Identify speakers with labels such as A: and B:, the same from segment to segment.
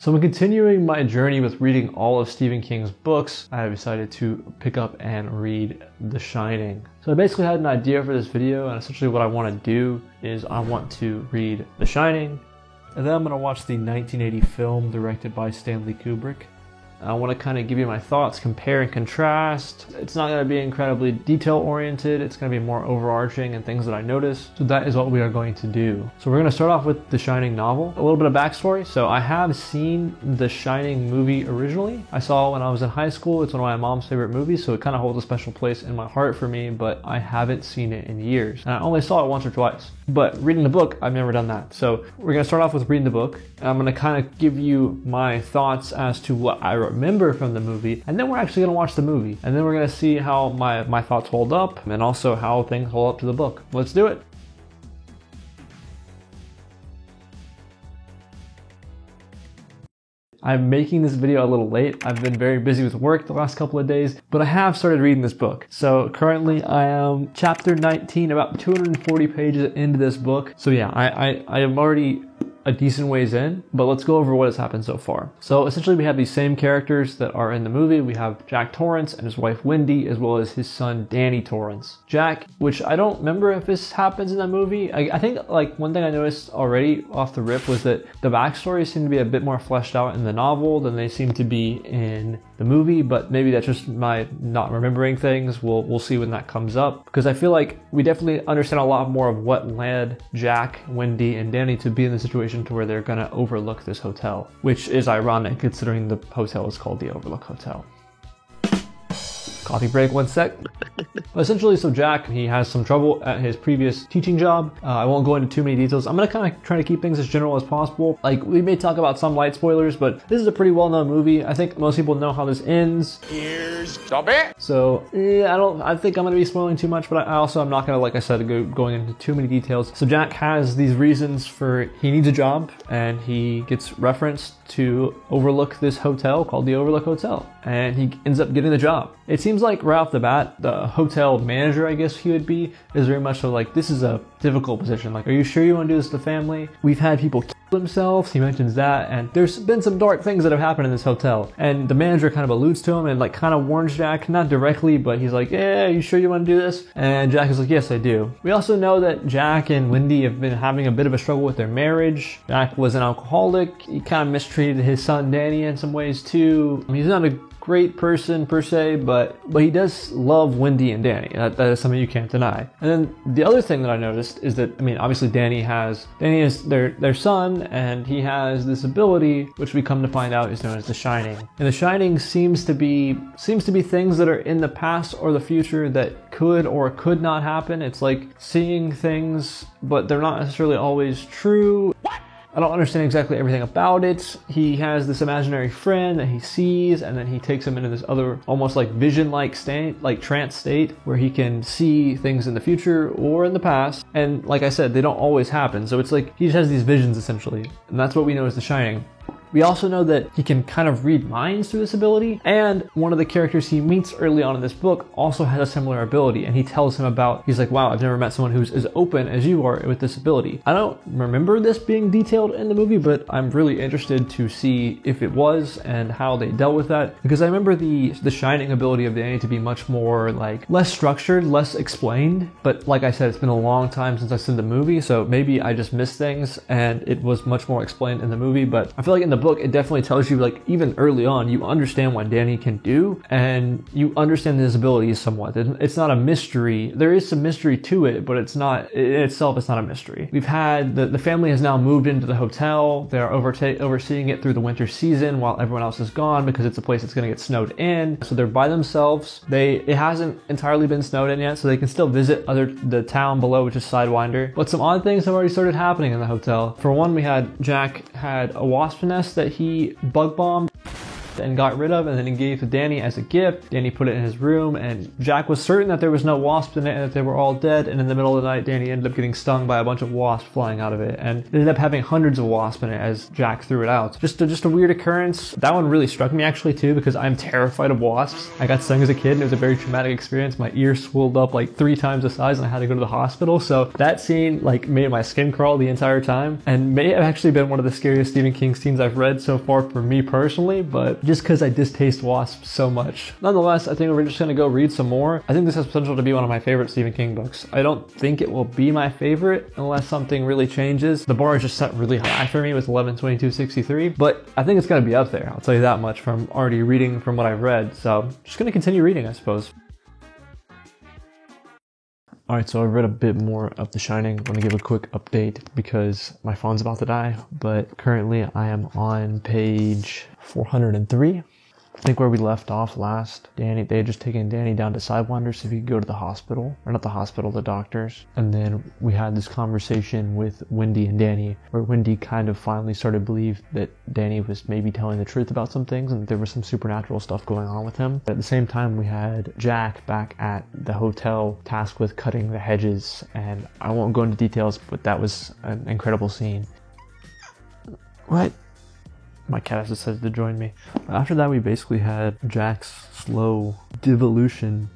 A: So I'm continuing my journey with reading all of Stephen King's books. I decided to pick up and read The Shining. So I basically had an idea for this video, and essentially what I want to do is I want to read The Shining, and then I'm going to watch the 1980 film directed by Stanley Kubrick. I want to kind of give you my thoughts, compare and contrast. It's not going to be incredibly detail oriented, it's going to be more overarching and things that I notice. So that is what we are going to do. So we're going to start off with The Shining novel. A little bit of backstory. So I have seen The Shining movie originally. I saw it when I was in high school. It's one of my mom's favorite movies, so it kind of holds a special place in my heart for me, but I haven't seen it in years. And I only saw it once or twice. But reading the book, I've never done that. So we're going to start off with reading the book. I'm going to kind of give you my thoughts as to what I remember from the movie, and then we're actually going to watch the movie, and then we're going to see how my thoughts hold up, and also how things hold up to the book. Let's do it. I'm making this video a little late. I've been very busy with work the last couple of days, but I have started reading this book. So currently I am chapter 19, about 240 pages into this book. So yeah, I am already a decent ways in, but let's go over what has happened so far. So essentially we have these same characters that are in the movie. We have Jack Torrance and his wife Wendy, as well as his son Danny Torrance. Jack, which I don't remember if this happens in that movie. I think like one thing I noticed already off the rip was that the backstories seem to be a bit more fleshed out in the novel than they seem to be in the movie, but maybe that's just my not remembering things. We'll see when that comes up, because I feel like we definitely understand a lot more of what led Jack, Wendy, and Danny to be in the situation to where they're gonna overlook this hotel, which is ironic considering the hotel is called the Overlook Hotel. Coffee break, 1 sec. Essentially, so Jack, he has some trouble at his previous teaching job. I won't go into too many details. I'm gonna kind of try to keep things as general as possible. Like, we may talk about some light spoilers, but this is a pretty well-known movie. I think most people know how this ends.
B: Here's the bit.
A: So, I think I'm gonna be spoiling too much, but I also am not gonna, like I said, going into too many details. So Jack has these reasons for, he needs a job, and he gets referenced to overlook this hotel called the Overlook Hotel, and he ends up getting the job. It seems like right off the bat, the hotel manager, I guess he would be, is very much so like, this is a difficult position. Like, are you sure you want to do this to the family? We've had people kill themselves. He mentions that, and there's been some dark things that have happened in this hotel. And the manager kind of alludes to him and like kind of warns Jack, not directly, but he's like, yeah, you sure you want to do this? And Jack is like, yes, I do. We also know that Jack and Wendy have been having a bit of a struggle with their marriage. Jack was an alcoholic. He kind of mistreated his son Danny in some ways too. He's not a great person per se, but he does love Wendy and Danny. That is something you can't deny. And then the other thing that I noticed is that, I mean, obviously Danny is their son, and he has this ability, which we come to find out is known as The Shining. And The Shining seems to be things that are in the past or the future that could or could not happen. It's like seeing things, but they're not necessarily always true. What? I don't understand exactly everything about it. He has this imaginary friend that he sees, and then he takes him into this other almost like vision-like state, like trance state, where he can see things in the future or in the past. And like I said, they don't always happen. So it's like he just has these visions essentially. And that's what we know as The Shining. We also know that he can kind of read minds through this ability, and one of the characters he meets early on in this book also has a similar ability, and he tells him about, he's like, wow, I've never met someone who's as open as you are with this ability. I don't remember this being detailed in the movie, but I'm really interested to see if it was and how they dealt with that, because I remember the Shining ability of Danny to be much more like less structured, less explained, but like I said, it's been a long time since I've seen the movie, so maybe I just missed things and it was much more explained in the movie. But I feel like in the book, it definitely tells you, like, even early on, you understand what Danny can do, and you understand his abilities somewhat. It's not a mystery. There is some mystery to it, but it's not, in itself, it's not a mystery. We've had, the family has now moved into the hotel. They're overseeing it through the winter season while everyone else is gone, because it's a place that's going to get snowed in. So they're by themselves. It hasn't entirely been snowed in yet, so they can still visit the town below, which is Sidewinder. But some odd things have already started happening in the hotel. For one, Jack had a wasp nest that he bug bombed. and got rid of, and then he gave to Danny as a gift. Danny put it in his room, and Jack was certain that there was no wasps in it and that they were all dead, and in the middle of the night Danny ended up getting stung by a bunch of wasps flying out of it, and it ended up having hundreds of wasps in it as Jack threw it out. Just a weird occurrence. That one really struck me actually too, because I'm terrified of wasps. I got stung as a kid and it was a very traumatic experience. My ear swelled up like 3 times the size and I had to go to the hospital. So that scene like made my skin crawl the entire time, and may have actually been one of the scariest Stephen King scenes I've read so far for me personally, but just because I distaste wasps so much. Nonetheless, I think we're just gonna go read some more. I think this has potential to be one of my favorite Stephen King books. I don't think it will be my favorite unless something really changes. The bar is just set really high for me with 11/22/63, but I think it's gonna be up there. I'll tell you that much from already reading from what I've read. So just gonna continue reading, I suppose. Alright, so I've read a bit more of The Shining. I'm going to give a quick update because my phone's about to die, but currently I am on page 403. I think where we left off last, they had just taken Danny down to Sidewinder so he could go to the hospital, or not the hospital, the doctors. And then we had this conversation with Wendy and Danny, where Wendy kind of finally started to believe that Danny was maybe telling the truth about some things and that there was some supernatural stuff going on with him. At the same time, we had Jack back at the hotel tasked with cutting the hedges, and I won't go into details, but that was an incredible scene. What? My cat has decided to join me. After that, we basically had Jack's slow devolution.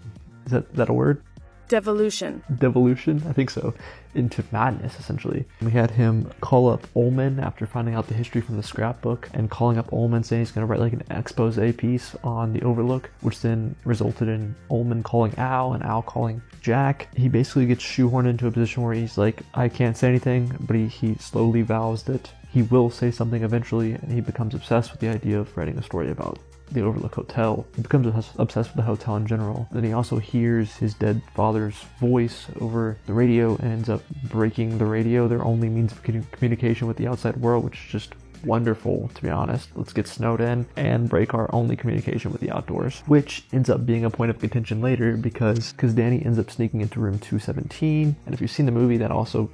A: Is that a word?
B: Devolution.
A: Devolution? I think so. Into madness, essentially. We had him call up Ullman after finding out the history from the scrapbook, and calling up Ullman saying he's going to write like an expose piece on the Overlook, which then resulted in Ullman calling Al and Al calling Jack. He basically gets shoehorned into a position where he's like, I can't say anything, but he slowly vows that he will say something eventually, and he becomes obsessed with the idea of writing a story about the Overlook Hotel. He becomes obsessed with the hotel in general. Then he also hears his dead father's voice over the radio and ends up breaking the radio, their only means of communication with the outside world, which is just wonderful, to be honest. Let's get snowed in and break our only communication with the outdoors, which ends up being a point of contention later because Danny ends up sneaking into room 217. And if you've seen the movie, there's also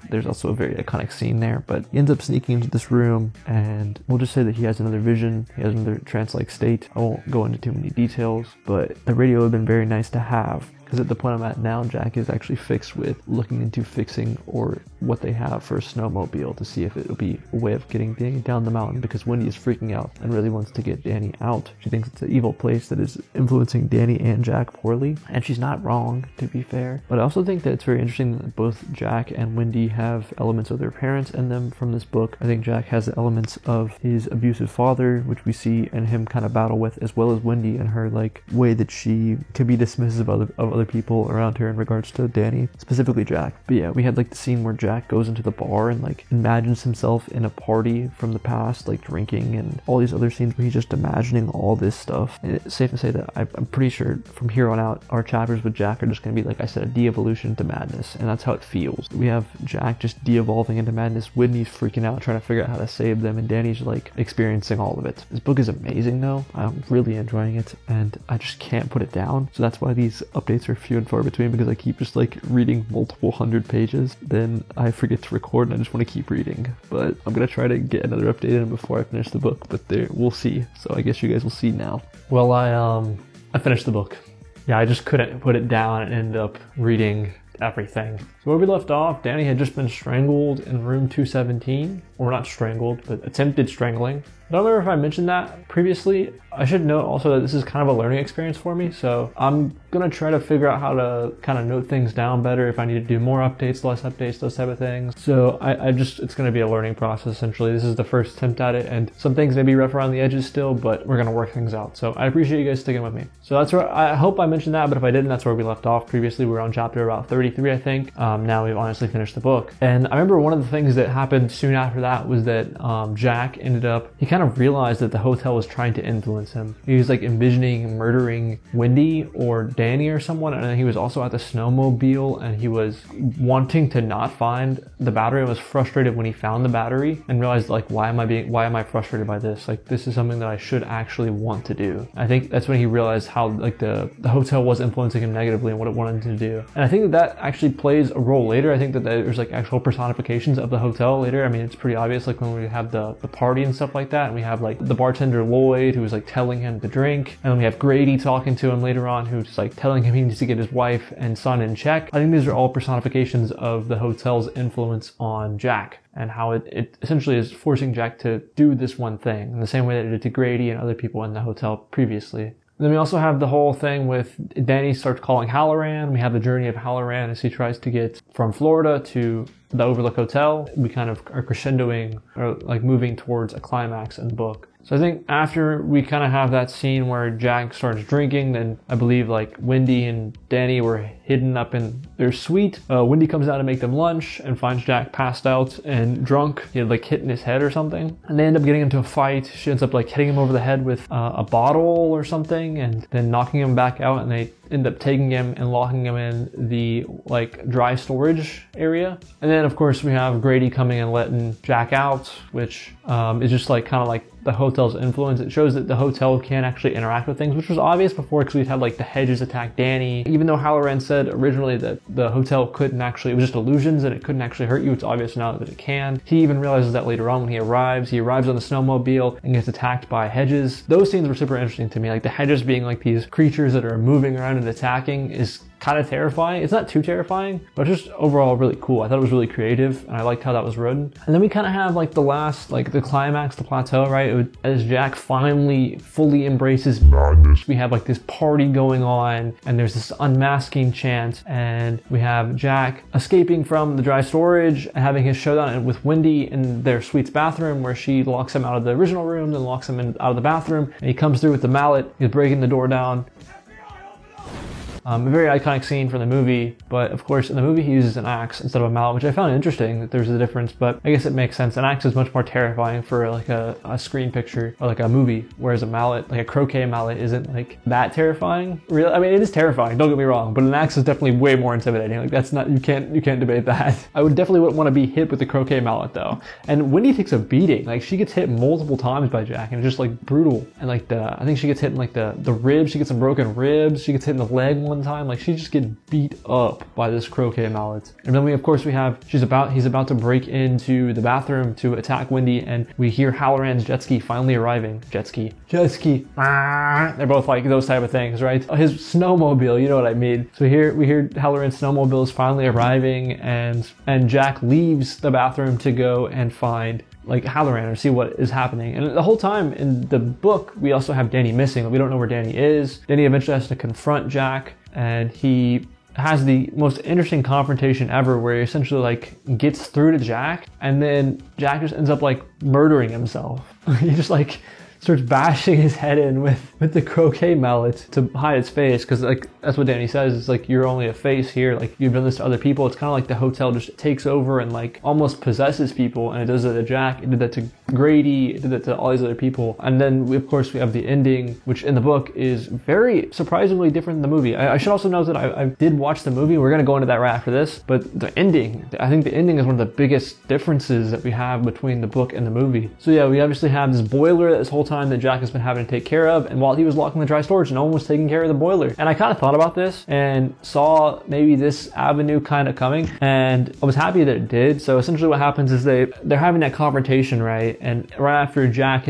A: a very iconic scene there, but he ends up sneaking into this room, and we'll just say that he has another vision, he has another trance-like state. I won't go into too many details, but the radio would have been very nice to have. Because at the point I'm at now, Jack is actually fixed with looking into fixing or what they have for a snowmobile to see if it would be a way of getting Danny down the mountain, because Wendy is freaking out and really wants to get Danny out. She thinks it's an evil place that is influencing Danny and Jack poorly, and she's not wrong, to be fair. But I also think that it's very interesting that both Jack and Wendy have elements of their parents in them from this book. I think Jack has the elements of his abusive father, which we see and him kind of battle with, as well as Wendy and her like way that she can be dismissive of other people around her in regards to Danny, specifically Jack. But yeah, we had like the scene where Jack goes into the bar and like imagines himself in a party from the past, like drinking, and all these other scenes where he's just imagining all this stuff. And it's safe to say that I'm pretty sure from here on out, our chapters with Jack are just going to be, like I said, a de-evolution to madness, and that's how it feels. We have Jack just de-evolving into madness, Whitney's freaking out trying to figure out how to save them, and Danny's like experiencing all of it. This book is amazing though. I'm really enjoying it, and I just can't put it down. So that's why these updates are few and far between, because I keep just like reading multiple hundred pages, then I forget to record and I just want to keep reading. But I'm gonna try to get another update in before I finish the book, but we'll see. So I guess you guys will see now. Well, I finished the book. Yeah, I just couldn't put it down and end up reading everything. So where we left off, Danny had just been strangled in room 217, or not strangled, but attempted strangling. I don't remember if I mentioned that previously. I should note also that this is kind of a learning experience for me, so I'm gonna try to figure out how to kind of note things down better, if I need to do more updates, less updates, those type of things. So it's gonna be a learning process essentially. This is the first attempt at it, and some things may be rough around the edges still, but we're gonna work things out. So I appreciate you guys sticking with me. So that's where, I hope I mentioned that, but if I didn't, that's where we left off previously. We were on chapter about 33, I think. Now we've honestly finished the book. And I remember one of the things that happened soon after that was that Jack ended up, he kind of realized that the hotel was trying to influence him. He was like envisioning murdering Wendy or Danny or someone, and then he was also at the snowmobile and he was wanting to not find the battery. I was frustrated when he found the battery and realized like, why am I frustrated by this? Like, this is something that I should actually want to do. I think that's when he realized how like the hotel was influencing him negatively and what it wanted him to do. And I think that actually plays a role later. I think that there's like actual personifications of the hotel later. I mean, it's pretty obvious, like when we have the party and stuff like that, and we have like the bartender Lloyd who was like telling him to drink, and then we have Grady talking to him later on who's like telling him he needs to get his wife and son in check. I think these are all personifications of the hotel's influence on Jack, and how it essentially is forcing Jack to do this one thing in the same way that it did to Grady and other people in the hotel previously. Then we also have the whole thing with Danny starts calling Halloran. We have the journey of Halloran as he tries to get from Florida to the Overlook Hotel. We kind of are crescendoing, or like moving towards a climax in the book. So I think after we kind of have that scene where Jack starts drinking, then I believe like Wendy and Danny were hidden up in their suite. Wendy comes down to make them lunch and finds Jack passed out and drunk. He had like hit in his head or something. And they end up getting into a fight. She ends up like hitting him over the head with a bottle or something, and then knocking him back out, and they end up taking him and locking him in the like dry storage area. And then of course we have Grady coming and letting Jack out, which is just like kind of like the hotel's influence. It shows that the hotel can actually interact with things, which was obvious before because we'd had like the Hedges attack Danny. Even though Halloran said originally that the hotel couldn't actually, it was just illusions and it couldn't actually hurt you, it's obvious now that it can. He even realizes that later on when he arrives on the snowmobile and gets attacked by Hedges. Those scenes were super interesting to me. Like the Hedges being like these creatures that are moving around and attacking is kind of terrifying. It's not too terrifying, but just overall really cool. I thought it was really creative and I liked how that was written. And then we kind of have like the last, like the climax, the plateau, right? As Jack finally fully embraces madness. We have like this party going on and there's this unmasking chant, and we have Jack escaping from the dry storage and having his showdown with Wendy in their suite's bathroom, where she locks him out of the original room, then locks him out of the bathroom, and he comes through with the mallet. He's breaking the door down. A very iconic scene from the movie, but of course in the movie he uses an axe instead of a mallet, which I found interesting that there's a difference, but I guess it makes sense. An axe is much more terrifying for like a screen picture or like a movie, whereas a mallet, like a croquet mallet, isn't like that terrifying. Really, I mean it is terrifying, don't get me wrong, but an axe is definitely way more intimidating. Like that's not, you can't debate that. I would definitely wouldn't want to be hit with the croquet mallet though. And Wendy takes a beating, like she gets hit multiple times by Jack and it's just like brutal. And like I think she gets hit in like the ribs, she gets some broken ribs, she gets hit in the leg one time, like she just gets beat up by this croquet mallet. And then we have he's about to break into the bathroom to attack Wendy, and we hear Halloran's jet ski finally arriving. Jet ski. They're both like those type of things, right? His snowmobile, you know what I mean. So we hear Halloran's snowmobile is finally arriving, and Jack leaves the bathroom to go and find like Halloran or see what is happening. And the whole time in the book, we also have Danny missing. We don't know where Danny is. Danny eventually has to confront Jack, and he has the most interesting confrontation ever where he essentially like gets through to Jack, and then Jack just ends up like murdering himself. He just like starts bashing his head in with the croquet mallet to hide its face, because like that's what Danny says. It's like, you're only a face here, like you've done this to other people. It's kind of like the hotel just takes over and like almost possesses people, and it does that to Jack, it did that to Grady, it did that to all these other people. And then of course we have the ending, which in the book is very surprisingly different than the movie. I should also note that I did watch the movie. We're going to go into that right after this, but the ending, I think the ending is one of the biggest differences that we have between the book and the movie. So yeah, we obviously have this boiler this whole time that Jack has been having to take care of, and while he was locked in the dry storage, no one was taking care of the boiler. And I kind of thought about this and saw maybe this avenue kind of coming, and I was happy that it did. So essentially what happens is they're having that confrontation, right? And right after Jack,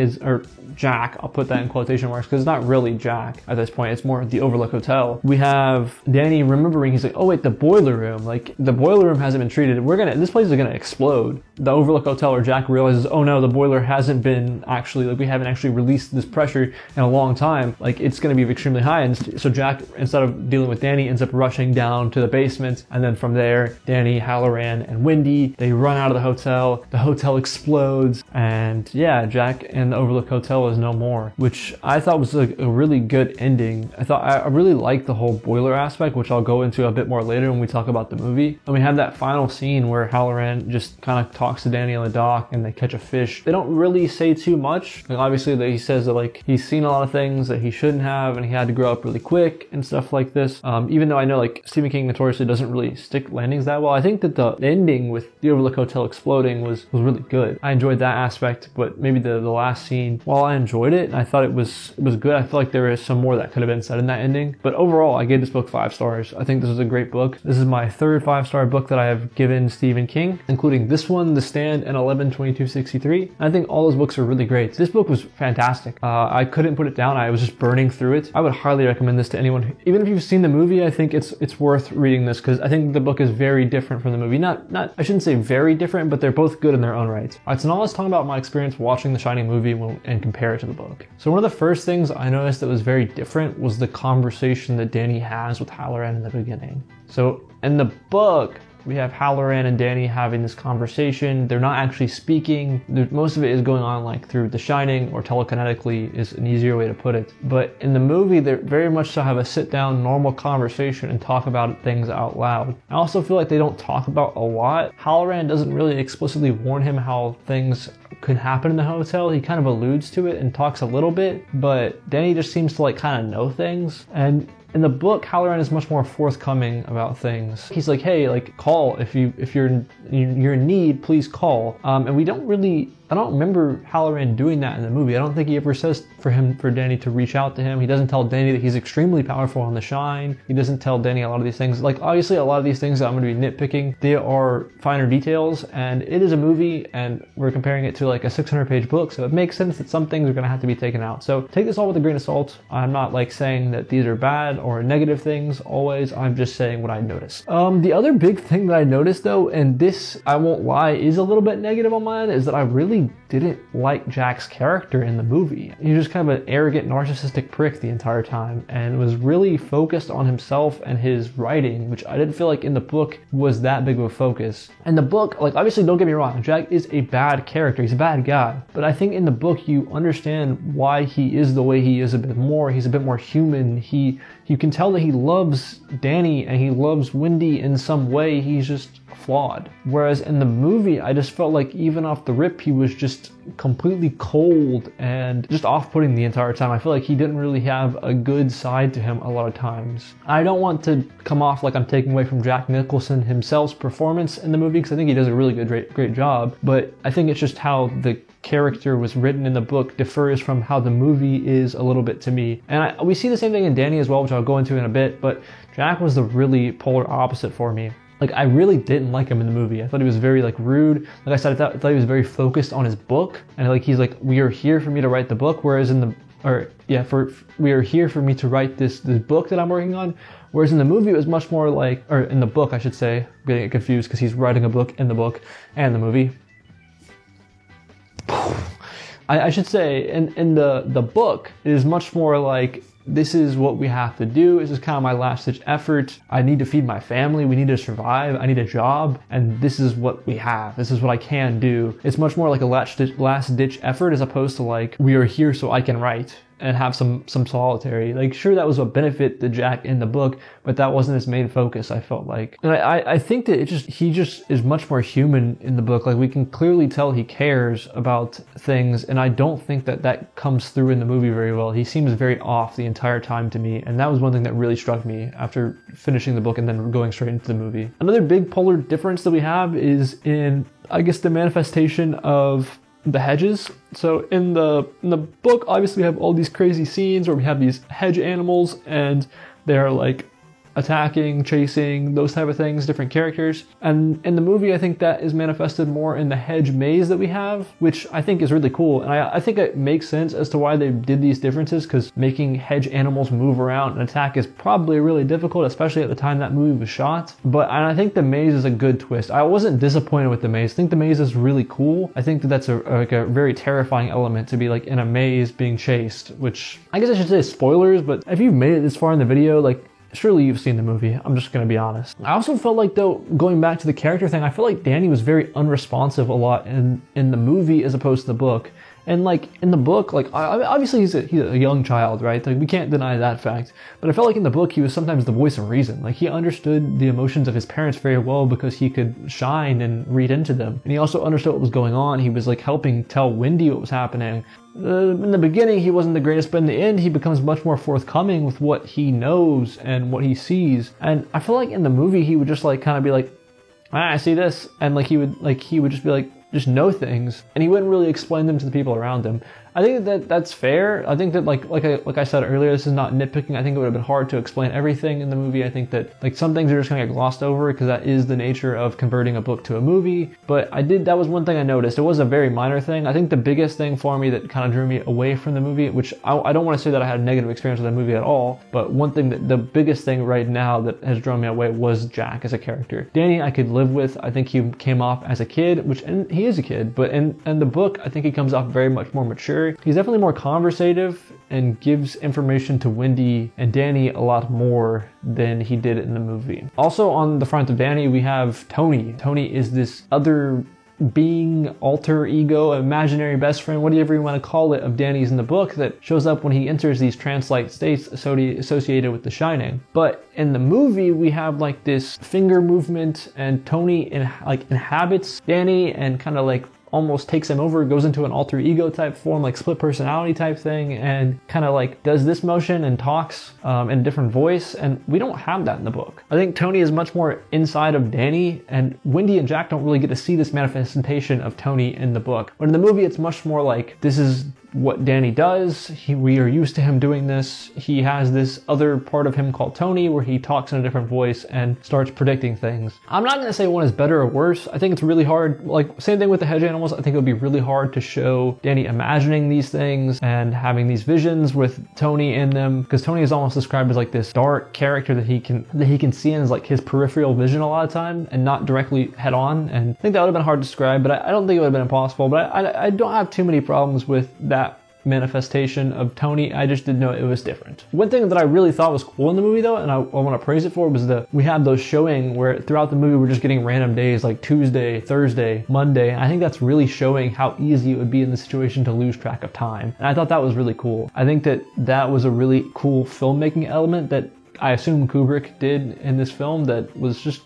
A: I'll put that in quotation marks because it's not really Jack at this point, it's more the Overlook Hotel. We have Danny remembering, he's like, oh wait, the boiler room, like the boiler room hasn't been treated. This place is gonna explode. The Overlook Hotel, or Jack realizes, oh no, the boiler hasn't been actually, like we haven't actually released this pressure in a long time, like it's gonna be extremely high. And so Jack, instead of dealing with Danny, ends up rushing down to the basement, and then from there, Danny, Halloran, and Wendy, they run out of the hotel explodes, and yeah, Jack and the Overlook Hotel is no more, which I thought was like a really good ending. I really liked the whole boiler aspect, which I'll go into a bit more later when we talk about the movie. And we have that final scene where Halloran just kind of talks to Danny on the dock and they catch a fish. They don't really say too much. Like obviously he says that like he's seen a lot of things that he shouldn't have, and he had to grow up really quick and stuff like this. Even though I know like Stephen King notoriously doesn't really stick landings that well, I think that the ending with the Overlook Hotel exploding was really good. I enjoyed that aspect, but maybe the last scene, while I enjoyed it, and I thought it was good. I feel like there is some more that could have been said in that ending. But overall, I gave this book 5 stars. I think this is a great book. This is my third 5-star book that I have given Stephen King, including this one, The Stand, and 11/22/63. I think all those books are really great. This book was fantastic. I couldn't put it down. I was just burning through it. I would highly recommend this to anyone. Even if you've seen the movie, I think it's worth reading this, because I think the book is very different from the movie. Not I shouldn't say very different, but they're both good in their own right. Alright, so now let's talk about my experience watching The Shining movie and compare it to the book. So one of the first things I noticed that was very different was the conversation that Danny has with Hallorann in the beginning. So in the book, we have Hallorann and Danny having this conversation. They're not actually speaking. Most of it is going on like through The Shining, or telekinetically is an easier way to put it. But in the movie, they very much so have a sit-down, normal conversation and talk about things out loud. I also feel like they don't talk about a lot. Hallorann doesn't really explicitly warn him how things could happen in the hotel. He kind of alludes to it and talks a little bit, but Danny just seems to like kind of know things. And in the book, Hallorann is much more forthcoming about things. He's like, hey, like, call if you're in need, please call. And we don't really, I don't remember Hallorann doing that in the movie. I don't think he ever says for Danny to reach out to him. He doesn't tell Danny that he's extremely powerful on the Shine. He doesn't tell Danny a lot of these things. Like, obviously, a lot of these things that I'm going to be nitpicking, they are finer details, and it is a movie, and we're comparing it to like a 600-page book, so it makes sense that some things are going to have to be taken out. So take this all with a grain of salt. I'm not like saying that these are bad or negative things always. I'm just saying what I noticed. The other big thing that I noticed though, and this, I won't lie, is a little bit negative on mine, is that I really didn't like Jack's character in the movie. He was just kind of an arrogant, narcissistic prick the entire time, and was really focused on himself and his writing, which I didn't feel like in the book was that big of a focus. In the book, like, obviously, don't get me wrong, Jack is a bad character. He's a bad guy. But I think in the book, you understand why he is the way he is a bit more. He's a bit more human. You can tell that he loves Danny and he loves Wendy in some way. He's just flawed. Whereas in the movie, I just felt like even off the rip, he was just completely cold and just off-putting the entire time. I feel like he didn't really have a good side to him a lot of times. I don't want to come off like I'm taking away from Jack Nicholson himself's performance in the movie, because I think he does a really good, great job. But I think it's just how the character was written in the book differs from how the movie is a little bit to me. And we see the same thing in Danny as well, which I'll go into in a bit, but Jack was the really polar opposite for me. Like, I really didn't like him in the movie. I thought he was very, like, rude. Like I said, I thought he was very focused on his book. And, like, he's like, we are here for me to write the book. Whereas we are here for me to write this book that I'm working on. Whereas in the movie, it was much more like, or in the book, I should say, I'm getting it confused because he's writing a book in the book and the movie. I should say, in the book, it is much more like, this is what we have to do. This is kind of my last ditch effort. I need to feed my family. We need to survive. I need a job. And this is what we have. This is what I can do. It's much more like a last ditch effort as opposed to like, we are here so I can write and have some solitary. Like, sure, that was a benefit to Jack in the book, but that wasn't his main focus, I felt like. And I think that he just is much more human in the book. Like, we can clearly tell he cares about things, and I don't think that comes through in the movie very well. He seems very off the entire time to me, and that was one thing that really struck me after finishing the book and then going straight into the movie. Another big polar difference that we have is in, I guess, the manifestation of the hedges. So in the book, obviously we have all these crazy scenes where we have these hedge animals and they're like attacking, chasing, those type of things, different characters. And in the movie, I think that is manifested more in the hedge maze that we have, which I think is really cool. And I think it makes sense as to why they did these differences, because making hedge animals move around and attack is probably really difficult, especially at the time that movie was shot. But I think the maze is a good twist. I wasn't disappointed with the maze. I think the maze is really cool. I think that's a very terrifying element to be like in a maze being chased, which I guess I should say spoilers, but if you've made it this far in the video, like, surely you've seen the movie. I'm just going to be honest. I also felt like, though, going back to the character thing, I feel like Danny was very unresponsive a lot in the movie as opposed to the book. And like in the book, like obviously he's a young child, right? Like we can't deny that fact. But I felt like in the book he was sometimes the voice of reason. Like he understood the emotions of his parents very well because he could shine and read into them. And he also understood what was going on. He was like helping tell Wendy what was happening. In the beginning he wasn't the greatest, but in the end he becomes much more forthcoming with what he knows and what he sees. And I feel like in the movie he would just like kind of be like, I see this, and he would just be like, just know things, and he wouldn't really explain them to the people around him. I think that that's fair. I think that like I said earlier, this is not nitpicking. I think it would have been hard to explain everything in the movie. I think that like some things are just gonna get glossed over because that is the nature of converting a book to a movie. But that was one thing I noticed. It was a very minor thing. I think the biggest thing for me that kind of drew me away from the movie, which I don't want to say that I had a negative experience with the movie at all, but one thing that the biggest thing right now that has drawn me away was Jack as a character. Danny I could live with. I think he came off as a kid, and he is a kid, but in the book I think he comes off very much more mature. He's definitely more conversative and gives information to Wendy and Danny a lot more than he did in the movie. Also on the front of Danny we have Tony. Tony is this other being, alter ego, imaginary best friend, whatever you want to call it, of Danny's in the book that shows up when he enters these trance-like states associated with The Shining. But in the movie, we have like this finger movement, and Tony inhabits Danny and kind of like almost takes him over, goes into an alter ego type form, like split personality type thing, and kind of like does this motion and talks in a different voice. And we don't have that in the book. I think Tony is much more inside of Danny, and Wendy and Jack don't really get to see this manifestation of Tony in the book. But in the movie, it's much more like this is what Danny does. We are used to him doing this. He has this other part of him called Tony where he talks in a different voice and starts predicting things. I'm not going to say one is better or worse. I think it's really hard. Like same thing with the hedge animals. I think it would be really hard to show Danny imagining these things and having these visions with Tony in them, because Tony is almost described as like this dark character that he can see in as like his peripheral vision a lot of time and not directly head on. And I think that would have been hard to describe, but I don't think it would have been impossible. But I don't have too many problems with that manifestation of Tony. I just didn't know it was different. One thing that I really thought was cool in the movie though, and I want to praise it for, was we had those showing where throughout the movie we're just getting random days like Tuesday, Thursday, Monday. And I think that's really showing how easy it would be in the situation to lose track of time. And I thought that was really cool. I think that was a really cool filmmaking element that I assume Kubrick did in this film that was just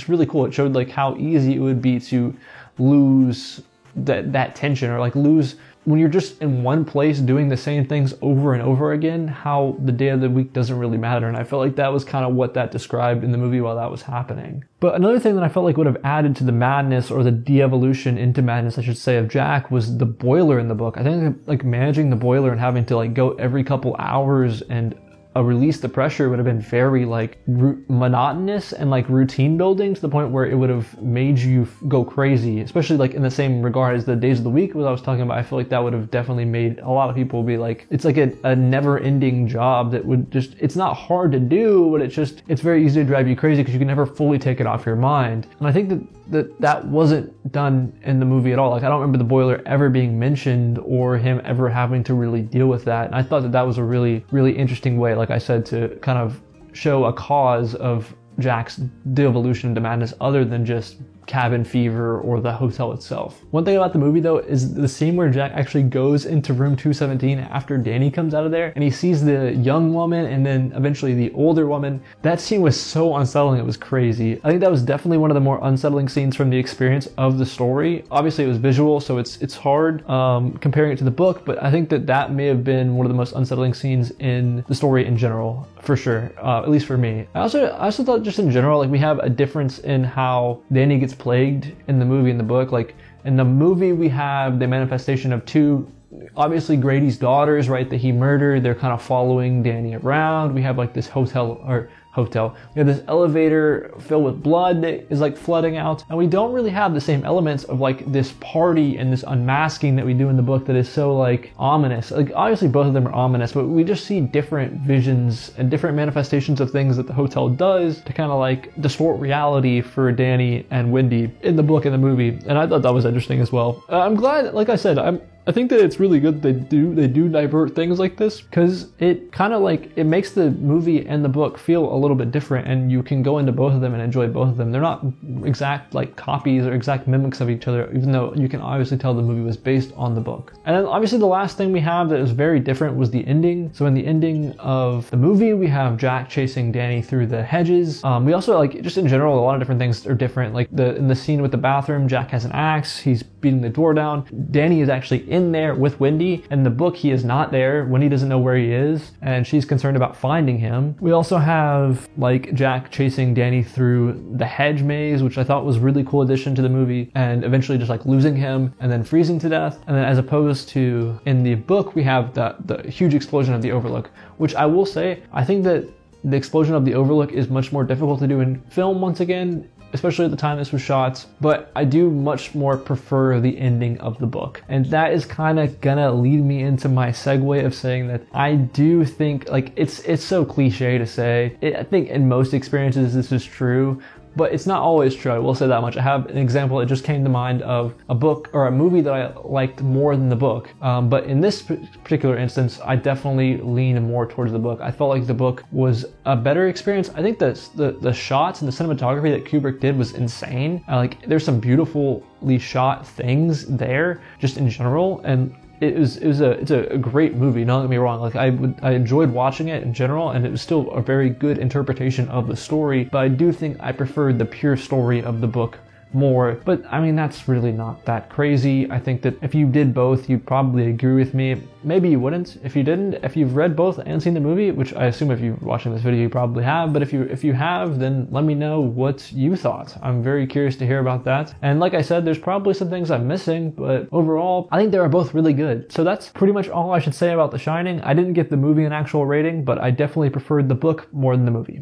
A: really cool. It showed like how easy it would be to lose that tension, or like lose when you're just in one place doing the same things over and over again, how the day of the week doesn't really matter. And I felt like that was kind of what that described in the movie while that was happening. But another thing that I felt like would have added to the madness, or the de-evolution into madness, I should say, of Jack was the boiler in the book. I think like managing the boiler and having to like go every couple hours and release the pressure would have been very like monotonous and like routine building, to the point where it would have made you go crazy, especially like in the same regard as the days of the week what I was talking about. I feel like that would have definitely made a lot of people be like, it's like a never-ending job that would just, it's not hard to do, but it's very easy to drive you crazy because you can never fully take it off your mind. And I think that wasn't done in the movie at all. Like I don't remember the boiler ever being mentioned or him ever having to really deal with that. And I thought that was a really, really interesting way, like I said, to kind of show a cause of Jack's de-evolution into madness other than just cabin fever or the hotel itself. One thing about the movie though is the scene where Jack actually goes into room 217 after Danny comes out of there and he sees the young woman and then eventually the older woman. That scene was so unsettling, it was crazy. I think that was definitely one of the more unsettling scenes from the experience of the story. Obviously it was visual, so it's hard comparing it to the book, but I think that may have been one of the most unsettling scenes in the story in general, for sure, at least for me. I also thought just in general, like we have a difference in how Danny gets plagued in the movie and the book. Like in the movie we have the manifestation of two, obviously Grady's daughters, right, that he murdered. They're kind of following Danny around. We have like this hotel. We have this elevator filled with blood that is like flooding out. And we don't really have the same elements of like this party and this unmasking that we do in the book that is so like ominous. Like obviously both of them are ominous, but we just see different visions and different manifestations of things that the hotel does to kind of like distort reality for Danny and Wendy in the book and the movie. And I thought that was interesting as well. I'm glad, like I said, I think that it's really good that they do divert things like this, because it kind of like, it makes the movie and the book feel a little bit different, and you can go into both of them and enjoy both of them. They're not exact like copies or exact mimics of each other, even though you can obviously tell the movie was based on the book. And then obviously the last thing we have that is very different was the ending. So in the ending of the movie, we have Jack chasing Danny through the hedges. We also, like, just in general, a lot of different things are different. Like in the scene with the bathroom, Jack has an axe, he's beating the door down. Danny is actually in there with Wendy. In the book, he is not there. Wendy doesn't know where he is, and she's concerned about finding him. We also have like Jack chasing Danny through the hedge maze, which I thought was a really cool addition to the movie, and eventually just like losing him and then freezing to death. And then as opposed to in the book, we have the huge explosion of the Overlook, which I will say, I think that the explosion of the Overlook is much more difficult to do in film once again, especially at the time this was shot, but I do much more prefer the ending of the book. And that is kind of gonna lead me into my segue of saying that I do think, like, it's so cliche to say, I think in most experiences this is true, but it's not always true, I will say that much. I have an example that just came to mind of a book or a movie that I liked more than the book. But in this particular instance, I definitely lean more towards the book. I felt like the book was a better experience. I think the shots and the cinematography that Kubrick did was insane. Like, there's some beautifully shot things there, just in general, and it's a great movie, don't get me wrong. Like, I enjoyed watching it in general, and it was still a very good interpretation of the story, but I do think I preferred the pure story of the book more. But I mean, that's really not that crazy. I think that if you did both, you'd probably agree with me. Maybe you wouldn't if you didn't. If you've read both and seen the movie, which I assume if you're watching this video you probably have, but if you have, then let me know what you thought. I'm very curious to hear about that. And like I said, there's probably some things I'm missing, but overall I think they are both really good. So that's pretty much all I should say about The Shining. I didn't get the movie an actual rating, but I definitely preferred the book more than the movie.